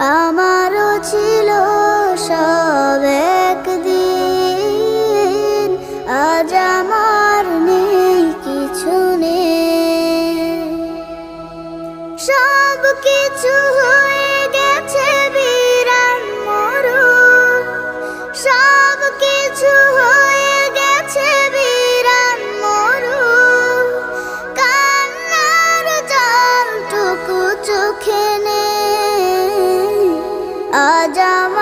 আমারও ছিল সব একদিন, আজ আমার নেই কিছু নেই। সব কিছু হয়ে গেছে বিরান মরুন, সব কিছু হয়ে গেছে বিরান মরুন। কান্নার জলটুকু চোখে নেই, আজ আমার